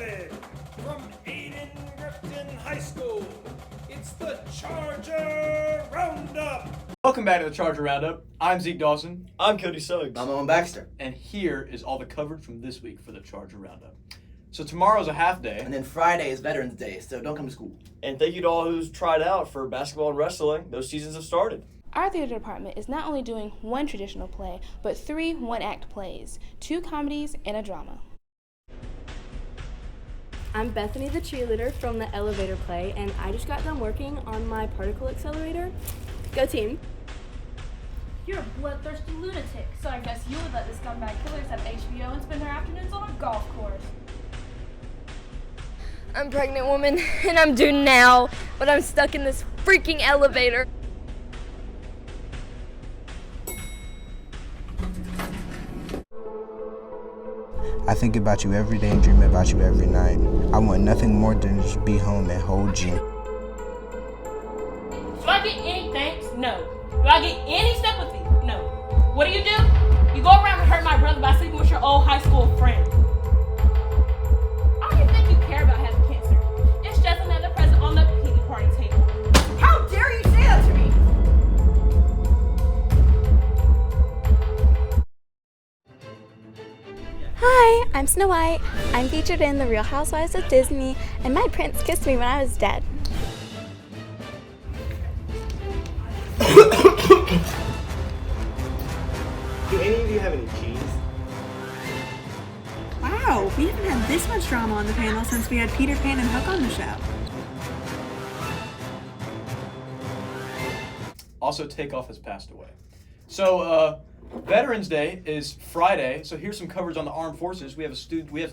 Live from Eden-Grifton High School, it's the Charger Roundup! Welcome back to the Charger Roundup. I'm Zeke Dawson. I'm Cody Suggs. I'm Owen Baxter. And here is all the coverage from this week for the Charger Roundup. So tomorrow's a half day. And then Friday is Veterans Day, so don't come to school. And thank you to all who's tried out for basketball and wrestling. Those seasons have started. Our theater department is not only doing one traditional play, but 3 one-act plays, 2 comedies, and a drama. I'm Bethany the cheerleader from the elevator play, and I just got done working on my particle accelerator. Go team! You're a bloodthirsty lunatic, so I guess you would let the scumbag killers have HBO and spend their afternoons on a golf course. I'm a pregnant woman, and I'm due now, but I'm stuck in this freaking elevator. I think about you every day and dream about you every night. I want nothing more than to just be home and hold you. Do I get any thanks? No. Do I get any sympathy? No. What do? You go around and hurt my brother by sleeping with your old high school friend. I don't even think you care about having cancer. It's just another present on the pity party table. How dare you say that to me? Hi, I'm Snow White. I'm featured in The Real Housewives of Disney, and my prince kissed me when I was dead. Do any of you have any cheese? Wow, we haven't had this much drama on the panel since we had Peter Pan and Hook on the show. Also, Takeoff has passed away. So, Veterans Day is Friday, so here's some coverage on the armed forces. We have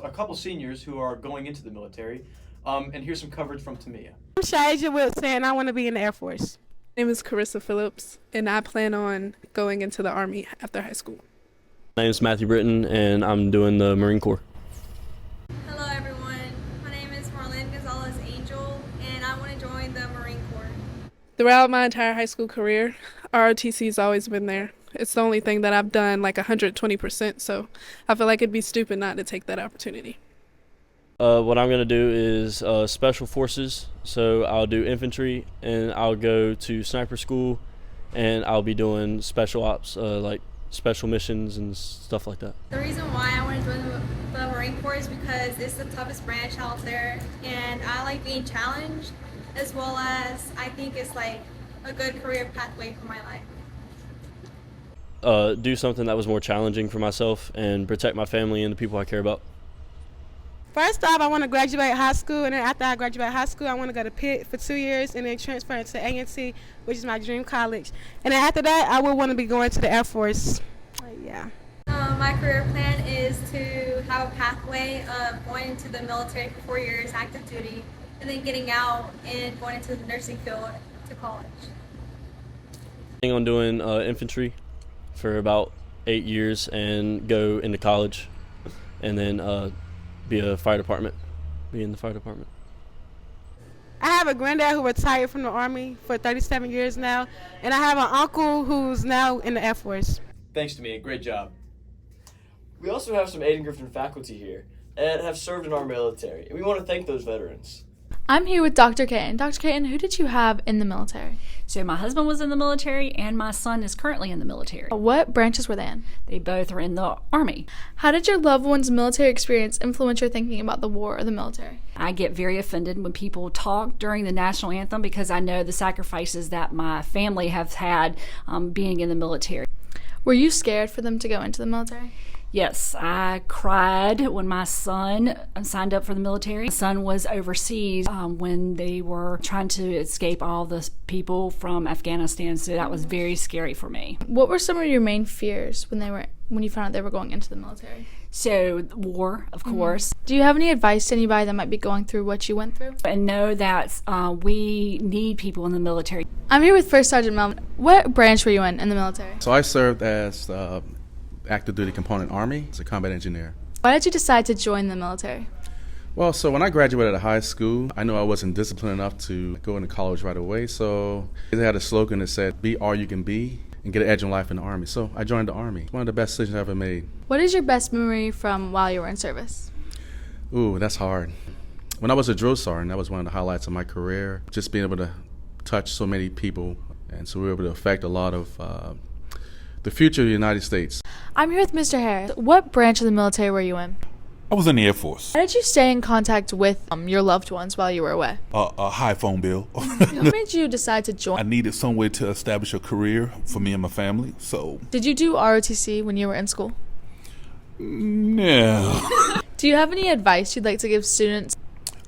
a couple seniors who are going into the military, and here's some coverage from Tamia. I'm Shaija Wilson, and I want to be in the Air Force. My name is Carissa Phillips, and I plan on going into the Army after high school. My name is Matthew Britton, and I'm doing the Marine Corps. Hello everyone, my name is Marlene Gonzalez Angel, and I want to join the Marine Corps. Throughout my entire high school career, ROTC has always been there. It's the only thing that I've done like 120%, so I feel like it'd be stupid not to take that opportunity. What I'm going to do is special forces, so I'll do infantry, and I'll go to sniper school, and I'll be doing special ops, like special missions and stuff like that. The reason why I want to join the Marine Corps is because it's the toughest branch out there, and I like being challenged, as well as I think it's like a good career pathway for my life. Do something that was more challenging for myself and protect my family and the people I care about. First off, I want to graduate high school, and then after I graduate high school, I want to go to Pitt for 2 years and then transfer into A&T, which is my dream college. And then after that, I would want to be going to the Air Force. Yeah. My career plan is to have a pathway of going into the military for 4 years, active duty, and then getting out and going into the nursing field to college. I'm on doing infantry for about 8 years and go into college, and then be in the fire department. I have a granddad who retired from the Army for 37 years now, and I have an uncle who's now in the Air Force. Thanks, Tamia. Great job. We also have some Eden-Grifton faculty here and have served in our military, and we want to thank those veterans. I'm here with Dr. Caton. Dr. Caton, who did you have in the military? So my husband was in the military, and my son is currently in the military. What branches were they in? They both are in the Army. How did your loved one's military experience influence your thinking about the war or the military? I get very offended when people talk during the national anthem because I know the sacrifices that my family have had being in the military. Were you scared for them to go into the military? Yes, I cried when my son signed up for the military. My son was overseas when they were trying to escape all the people from Afghanistan, so that was very scary for me. What were some of your main fears when you found out they were going into the military? So, war, of course. Do you have any advice to anybody that might be going through what you went through? And know that we need people in the military. I'm here with First Sergeant Melvin. What branch were you in the military? So I served as active duty component Army as a combat engineer. Why did you decide to join the military? Well, so when I graduated high school, I knew I wasn't disciplined enough to go into college right away. So they had a slogan that said, "Be all you can be and get an edge in life in the Army." So I joined the Army. One of the best decisions I ever made. What is your best memory from while you were in service? Ooh, that's hard. When I was a drill sergeant, that was one of the highlights of my career. Just being able to touch so many people, and so we were able to affect a lot of the future of the United States. I'm here with Mr. Harris. What branch of the military were you in? I was in the Air Force. How did you stay in contact with your loved ones while you were away? A high phone bill. What made you decide to join? I needed some way to establish a career for me and my family, so... Did you do ROTC when you were in school? No. Do you have any advice you'd like to give students?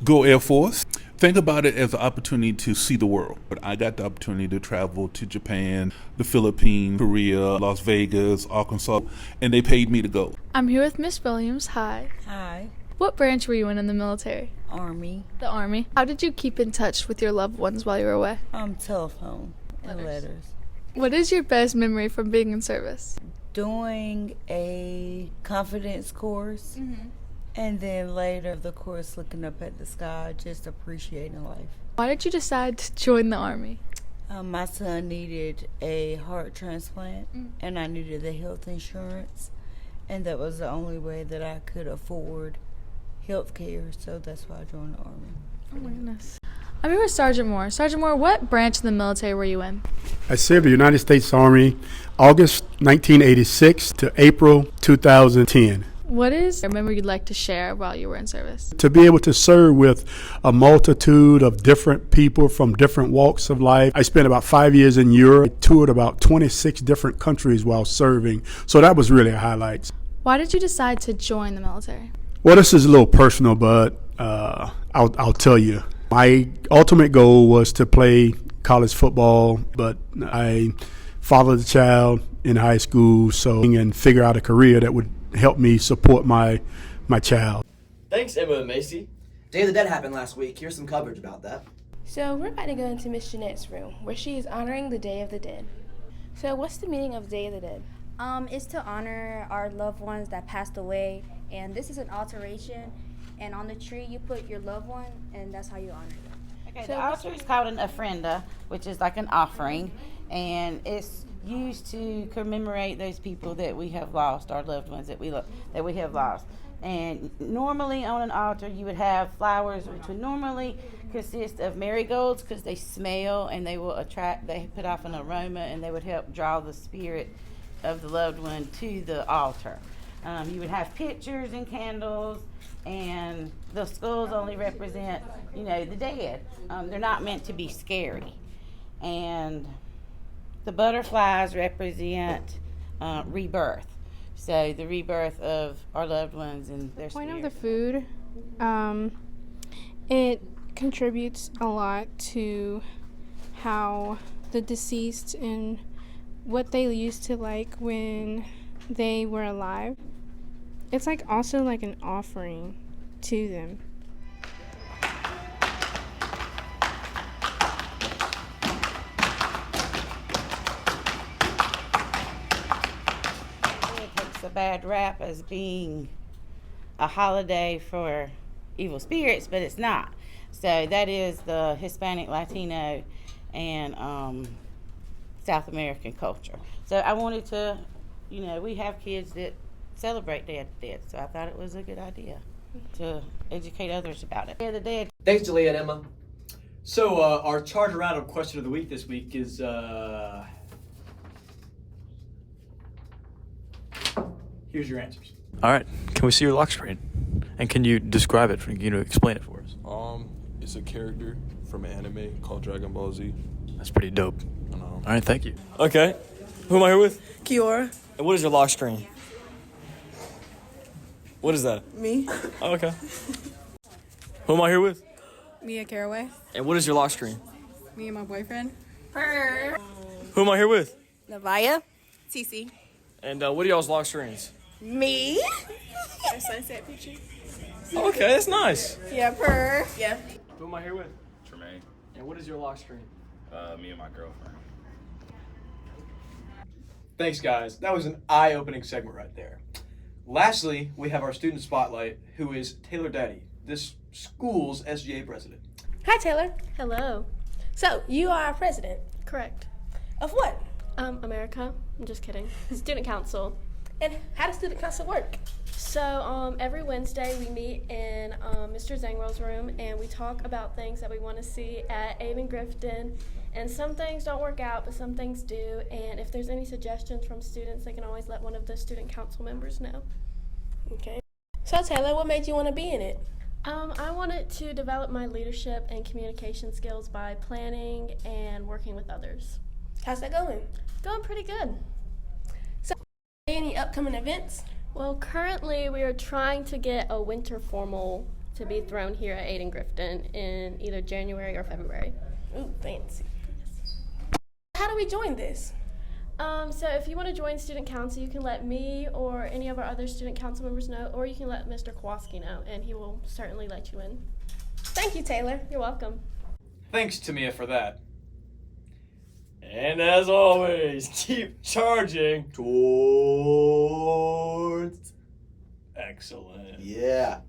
Go Air Force. Think about it as an opportunity to see the world. But I got the opportunity to travel to Japan, the Philippines, Korea, Las Vegas, Arkansas, and they paid me to go. I'm here with Miss Williams. Hi. Hi. What branch were you in the military? Army. The Army. How did you keep in touch with your loved ones while you were away? Telephone and letters. What is your best memory from being in service? Doing a confidence course. And then later, the course, looking up at the sky, just appreciating life. Why did you decide to join the Army? My son needed a heart transplant, and I needed the health insurance, and that was the only way that I could afford health care, so that's why I joined the Army. Oh my goodness. I'm here with Sergeant Moore. Sergeant Moore, what branch of the military were you in? I served the United States Army August 1986 to April 2010. What is a memory you'd like to share while you were in service? To be able to serve with a multitude of different people from different walks of life. I spent about 5 years in Europe. I toured about 26 different countries while serving. So that was really a highlight. Why did you decide to join the military? Well, this is a little personal, but I'll tell you. My ultimate goal was to play college football, but I fathered a child in high school, and figure out a career that would help me support my child. Thanks, Emma and Macy. Day of the Dead happened last week. Here's some coverage about that. So we're about to go into Miss Jeanette's room, where she is honoring the Day of the Dead. So what's the meaning of Day of the Dead? It's to honor our loved ones that passed away, and this is an alteration, and on the tree you put your loved one, and that's how you honor them. Okay, the altar is called an ofrenda, which is like an offering, and it's used to commemorate those people that we have lost, our loved ones that we have lost. And normally on an altar you would have flowers, which would normally consist of marigolds because they smell and they put off an aroma, and they would help draw the spirit of the loved one to the altar. You would have pictures and candles, and the skulls only represent, the dead. They're not meant to be scary. And the butterflies represent rebirth. So the rebirth of our loved ones and their spirit. Point of the food, it contributes a lot to how the deceased and what they used to like when they were alive. It's also like an offering to them. A bad rap as being a holiday for evil spirits, but it's not. So that is the Hispanic, Latino, and South American culture. So I wanted to, we have kids that celebrate Day of the Dead, so I thought it was a good idea to educate others about it. Day of the Dead. Thanks, Julia and Emma. So our Charger Roundup question of the week this week is, here's your answers. All right. Can we see your lock screen? And can you describe it? Explain it for us. It's a character from an anime called Dragon Ball Z. That's pretty dope. I know. All right, thank you. Okay. Who am I here with? Kiora. And what is your lock screen? What is that? Me. Oh, okay. Who am I here with? Mia Caraway. And what is your lock screen? Me and my boyfriend. Her. Who am I here with? Navaya. TC. And what are y'all's lock screens? Me. Our sunset picture. Oh, okay, that's nice. Yeah, her. Yeah. Who am I here with? Tremaine. And what is your lock screen? Me and my girlfriend. Thanks, guys. That was an eye-opening segment right there. Lastly, we have our student spotlight, who is Taylor Daddy, this school's SGA president. Hi, Taylor. Hello. So, you are our president. Correct. Of what? America. I'm just kidding. Student council. And how does student council work? So every Wednesday we meet in Mr. Zangrel's room and we talk about things that we want to see at Aiden Grifton. And some things don't work out, but some things do. And if there's any suggestions from students, they can always let one of the student council members know. Okay. So Taylor, what made you want to be in it? I wanted to develop my leadership and communication skills by planning and working with others. How's that going? Going pretty good. So, any upcoming events? Well, currently we are trying to get a winter formal to be thrown here at Aiden Grifton in either January or February. Ooh, fancy. How do we join this? So if you want to join student council, you can let me or any of our other student council members know, or you can let Mr. Kowalski know, and he will certainly let you in. Thank you, Taylor. You're welcome. Thanks, Tamia, for that. And as always, keep charging towards excellence. Yeah.